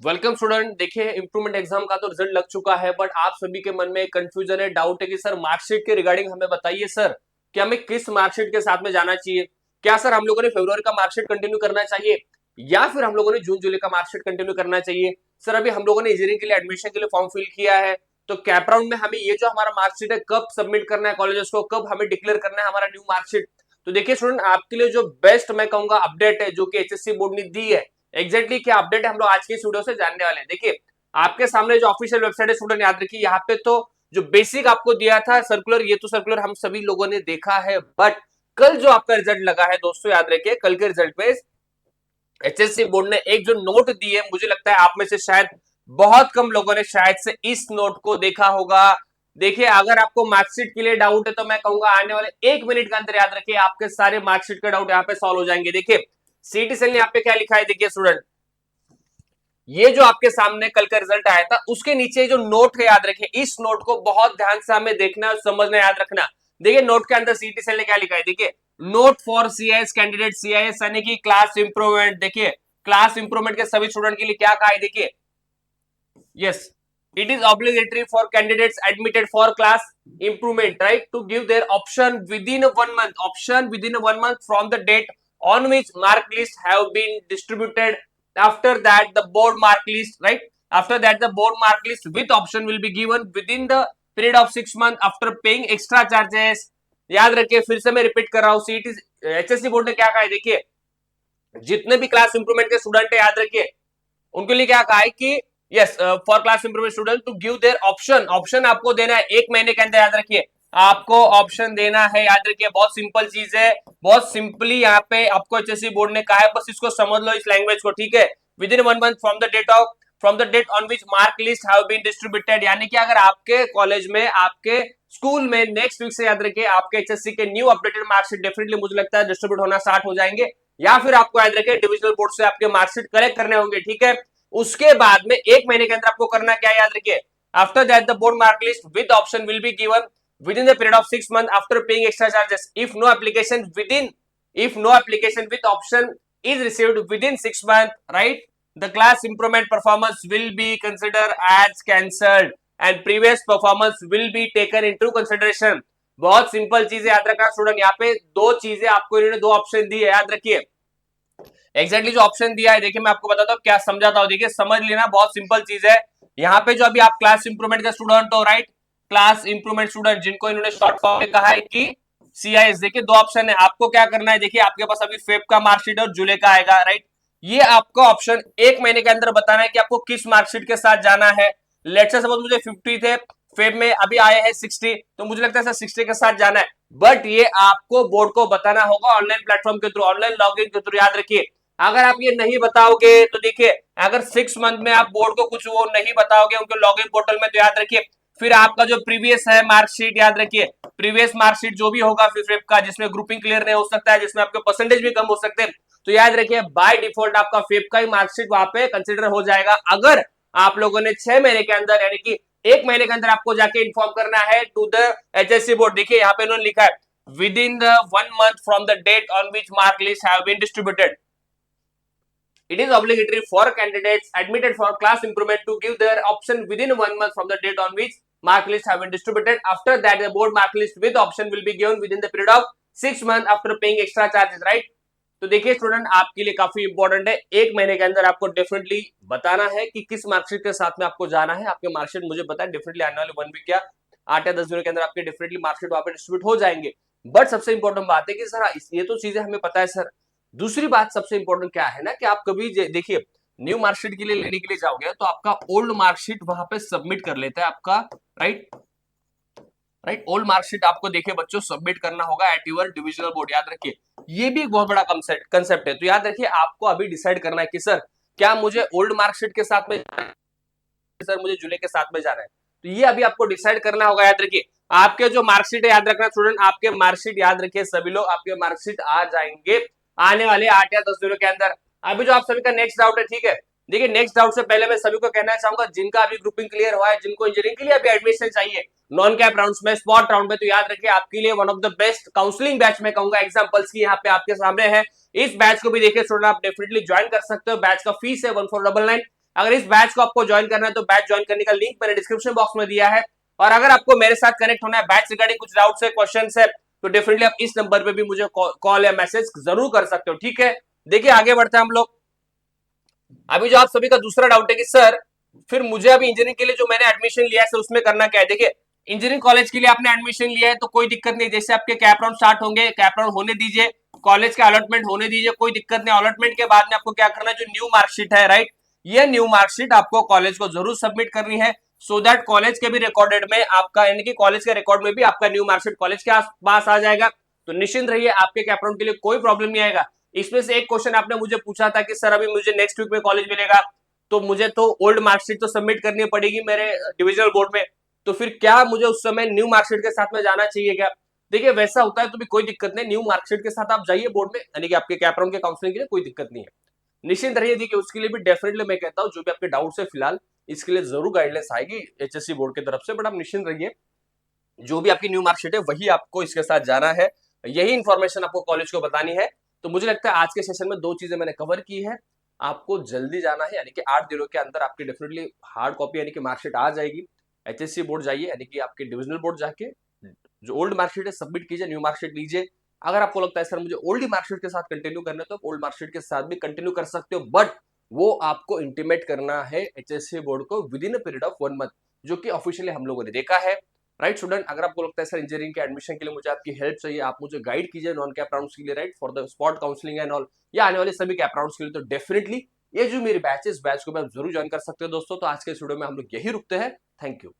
Welcome student. देखिए improvement exam का तो रिजल्ट लग चुका है, बट आप सभी के मन में कंफ्यूजन है, डाउट है कि सर मार्कशीट के रिगार्डिंग हमें बताइए सर कि हमें किस मार्कशीट के साथ में जाना चाहिए। क्या सर हम लोगों ने फरवरी का मार्कशीट कंटिन्यू करना चाहिए या फिर हम लोगों ने जून जुलाई का मार्कशीट कंटिन्यू करना चाहिए। सर अभी हम लोगों ने इंजीनियरिंग के लिए एडमिशन के लिए फॉर्म फिल किया है, तो कैप राउंड में हमें ये जो हमारा मार्कशीट है कब सबमिट करना है कॉलेजेस को, कब हमें डिक्लेयर करना है हमारा न्यू मार्कशीट। तो देखिए स्टूडेंट, आपके लिए जो बेस्ट मैं कहूंगा अपडेट है जो कि एचएससी बोर्ड ने दी है, एग्जैक्टली क्या अपडेट है हम लोग आज के इस वीडियो से जानने वाले हैं। देखिए आपके सामने जो ऑफिशियल वेबसाइट है स्टूडेंट, याद रखिए यहाँ पे तो जो बेसिक आपको दिया था सर्कुलर, ये तो सर्कुलर हम सभी लोगों ने देखा है, बट कल जो आपका रिजल्ट लगा है दोस्तों, याद रखिए कल के रिजल्ट में एचएससी बोर्ड ने एक जो नोट दी है, मुझे लगता है आप में से शायद बहुत कम लोगों ने शायद से इस नोट को देखा होगा। देखिए अगर आपको मार्कशीट के लिए डाउट है तो मैं कहूंगा आने वाले 1 मिनट के अंदर याद रखिए आपके सारे मार्कशीट के डाउट यहाँ पे सॉल्व हो जाएंगे। देखिए सीटी सेल ने यहाँ पे क्या लिखा है, देखिए स्टूडेंट ये जो आपके सामने कल का रिजल्ट आया था उसके नीचे जो नोट है याद रखिए, इस नोट को बहुत ध्यान से हमें देखना और समझना, याद रखना। देखिए नोट के अंदर सीटी सेल ने क्या लिखा है, देखिए note for CIS candidate, CIS यानी कि क्लास इंप्रूवमेंट। देखिए क्लास इंप्रूवमेंट के सभी स्टूडेंट के लिए क्या कहा है, देखिए yes it is obligatory for candidates admitted for class improvement, right, to give their option within 1 month from the date on which mark list have been distributed. After that the board mark list, right, after that the board mark list with option will be given within the period of 6 months after paying extra charges. याद रखिए, फिर से मैं repeat कर रहा हूं, सीटी HSC board ने क्या कहा है, देखिए जितने भी क्लास इंप्रूवमेंट के स्टूडेंट है याद रखिए उनके लिए क्या कहा है कि yes for class improvement student to give their option आपको देना है 1 महीने के अंदर। याद रखिए आपको ऑप्शन देना है, याद रखिए बहुत सिंपल चीज है, बहुत सिंपली यहाँ पे आपको एचएससी बोर्ड ने कहा है, बस इसको समझ लो इस लैंग्वेज को, ठीक है। Within 1 month from the date on which mark list have been distributed, यानी कि अगर आपके कॉलेज में आपके स्कूल में नेक्स्ट वीक से याद रखिए आपके एचएससी के न्यू अपडेटेड मार्कशीट डेफिनेटली मुझे लगता है डिस्ट्रीब्यूट होना स्टार्ट हो जाएंगे, या फिर आपको याद रखिए डिविजनल बोर्ड से आपके मार्कशीट कलेक्ट करने होंगे, ठीक है। उसके बाद में 1 महीने के अंदर आपको करना क्या है, याद रखिए after that the board mark list with option will be given within the period of 6 months after paying extra charges. If no application with option is received within 6 months, right, the class improvement performance will be considered as cancelled and previous performance will be taken into consideration. बहुत simple चीजें याद रखना student, यहाँ पे दो चीजें आपको इन्होंने दो ऑप्शन दी है, याद रखिए एग्जैक्टली जो ऑप्शन दिया है, देखिए मैं आपको बताता हूँ क्या समझाता हूँ, देखिए समझ लेना बहुत सिंपल चीज है। यहाँ पे जो अभी आप क्लास इंप्रूवमेंट का स्टूडेंट हो, राइट, क्लास इंप्रूवमेंट स्टूडेंट जिनको इन्होंने शॉर्ट फॉर्म में कहा है कि सीआईएस, देखिए दो ऑप्शन है, आपको क्या करना है, देखिए आपके पास अभी फेब का मार्कशीट है और जुलाई का आएगा, राइट, ये आपका ऑप्शन 1 महीने के अंदर बताना है कि आपको किस मार्कशीट के साथ जाना है। लेट्स से सपोज मुझे 50 थे, फेब में अभी आए हैं 60, तो मुझे लगता है सर 60 के साथ जाना है, बट ये आपको बोर्ड को बताना होगा ऑनलाइन प्लेटफॉर्म के थ्रू, ऑनलाइन लॉगिन के थ्रू। याद रखिए अगर आप ये नहीं बताओगे तो देखिए अगर 6 मंथ में आप बोर्ड को कुछ वो नहीं बताओगे उनके लॉगिन पोर्टल में, तो याद रखिए फिर आपका जो प्रीवियस है मार्कशीट, याद रखिए प्रीवियस मार्कशीट जो भी होगा फिर फेब का, जिसमें ग्रुपिंग क्लियर नहीं हो सकता है, जिसमें आपके परसेंटेज भी कम हो सकते हैं, तो याद रखिए बाय डिफॉल्ट आपका फेब का ही मार्कशीट वहां पे कंसिडर हो जाएगा। अगर आप लोगों ने 6 महीने के अंदर यानी कि 1 महीने के अंदर आपको जाके इन्फॉर्म करना है टू द एचएससी बोर्ड। देखिए यहाँ पे उन्होंने लिखा है within the 1 month from the date on which mark lists have been distributed. It is obligatory for candidates admitted for class improvement to give their option within 1 month from the date on which mark lists have been distributed. After that, the board mark list with option will be given within the period of 6 months after paying extra charges, right? तो देखिए student आपके लिए काफी important है, 1 महीने के अंदर आपको डेफिनेटली बताना है कि किस मार्कशीट के साथ में आपको जाना है। आपके मार्कशीट मुझे पता है डेफिनेटली आने वाले 1 वीक या 8 या 10 दिनों के अंदर आपके डेफिनेटली मार्कशीट वहां पे डिस्ट्रीब्यूट हो जाएंगे। बट सबसे इंपॉर्टेंट बात है कि सर ये तो चीजें हमें पता है सर, दूसरी बात सबसे इंपॉर्टेंट क्या है ना कि आप कभी देखिए न्यू मार्कशीट के लिए लेने के लिए जाओगे तो आपका ओल्ड मार्कशीट वहां पे सबमिट कर लेता है आपका, राइट ओल्ड मार्कशीट आपको देखिए बच्चों सबमिट करना होगा एट यूर डिविजनल बोर्ड। याद रखिए ये भी एक बहुत बड़ा कंसेप्ट है, तो याद रखिए आपको अभी डिसाइड करना है कि सर क्या मुझे ओल्ड मार्कशीट के साथ में जाना है, सर मुझे जुलाई के साथ में जाना है, तो ये अभी आपको डिसाइड करना होगा। याद रखिए आपके जो मार्कशीट है, याद रखना स्टूडेंट, आपके मार्कशीट याद रखिए सभी लोग आपके मार्कशीट आ जाएंगे आने वाले 8 या 10 दिनों के अंदर। अभी जो आप सभी का नेक्स्ट डाउट है, ठीक है, देखिए नेक्स्ट डाउट से पहले मैं सभी को कहना चाहूंगा जिनका अभी ग्रुपिंग क्लियर हुआ है, जिनको इंजीनियरिंग के लिए अभी एडमिशन चाहिए नॉन कैप राउंड्स में, स्पॉट राउंड में, तो याद रखिए आपके लिए one of the best counselling batch में कहूंगा एग्जांपल्स की यहाँ पे आपके सामने है। इस बैच को भी देखिए स्टूडेंट आप डेफिनेटली ज्वाइन कर सकते हो। बैच का फीस है 1499, अगर इस बैच को आपको ज्वाइन करना है तो बैच ज्वाइन करने का लिंक मैंने डिस्क्रिप्शन बॉक्स में दिया है। और अगर आपको मेरे साथ कनेक्ट होना है बैच रिगार्डिंग कुछ डाउट्स है, क्वेश्चन है, तो डेफिनेटली आप इस नंबर पे भी मुझे कॉल या मैसेज जरूर कर सकते हो, ठीक है। देखिए आगे बढ़ते हैं हम लोग। अभी जो आप सभी का दूसरा डाउट है कि सर फिर मुझे अभी इंजीनियरिंग के लिए जो मैंने एडमिशन लिया है सर उसमें करना क्या है। देखिए इंजीनियरिंग कॉलेज के लिए आपने एडमिशन लिया है तो कोई दिक्कत नहीं, जैसे आपके कैप राउंड स्टार्ट होंगे, कैप राउंड होने दीजिए, कॉलेज का अलॉटमेंट होने दीजिए, कोई दिक्कत नहीं। अलॉटमेंट के बाद में आपको क्या करना है, जो न्यू मार्कशीट है राइट, ये न्यू मार्कशीट आपको कॉलेज को जरूर सबमिट करनी है, सो दैट कॉलेज के भी रिकॉर्डेड में आपका, यानी कि कॉलेज के रिकॉर्ड में भी आपका न्यू मार्कशीट कॉलेज के पास आ जाएगा। तो निश्चिंत रहिए, आपके कैप राउंड के लिए कोई प्रॉब्लम नहीं आएगा। इसमें से एक क्वेश्चन आपने मुझे पूछा था कि सर अभी मुझे नेक्स्ट वीक में कॉलेज मिलेगा तो मुझे तो ओल्ड मार्कशीट तो सबमिट करनी पड़ेगी मेरे डिविजनल बोर्ड में, तो फिर क्या मुझे उस समय न्यू मार्कशीट के साथ में जाना चाहिए क्या। देखिए वैसा होता है तो भी कोई दिक्कत नहीं, न्यू मार्कशीट के साथ आप जाइए बोर्ड में, यानी कि आपके कैप राउंड के काउंसलिंग के लिए कोई दिक्कत नहीं है, निश्चिंत रहिए। देखिए उसके लिए भी डेफिनेटली मैं कहता हूँ जो भी आपके डाउट्स है फिलहाल इसके लिए जरूर गाइडलाइंस आएगी एचएससी बोर्ड की तरफ से, बट आप निश्चिंत रहिए जो भी आपकी न्यू मार्कशीट है वही आपको इसके साथ जाना है, यही इंफॉर्मेशन आपको कॉलेज को बतानी है। तो मुझे लगता है आज के सेशन में दो चीजें मैंने कवर की है। आपको जल्दी जाना है, यानी कि 8 दिनों के अंदर आपकी डेफिनेटली हार्ड कॉपी यानी कि मार्कशीट आ जाएगी। एचएससी बोर्ड जाइए, यानी कि आपके डिविजनल बोर्ड जाके जो ओल्ड मार्कशीट है सबमिट कीजिए, न्यू मार्कशीट लीजिए। अगर आपको लगता है सर मुझे ओल्ड मार्कशीट के साथ कंटिन्यू करना है तो ओल्ड मार्कशीट के साथ भी कंटिन्यू कर सकते हो, बट वो आपको इंटीमेट करना है एचएससी बोर्ड को with in a period of 1 month, जो कि ऑफिशियली हम लोगों ने देखा है राइट स्टूडेंट। अगर आपको लगता है सर इंजीनियरिंग के एडमिशन के लिए मुझे आपकी हेल्प चाहिए, आप मुझे गाइड कीजिए नॉन कैप राउंड्स के लिए right, for the spot counselling and all, या आने वाले सभी कैप राउंड्स के लिए, तो डेफिनेटली ये जो मेरी बैच को भी आप जरूर ज्वाइन कर सकते हो दोस्तों। तो आज के इस वीडियो में हम लोग यही रुकते हैं, थैंक यू।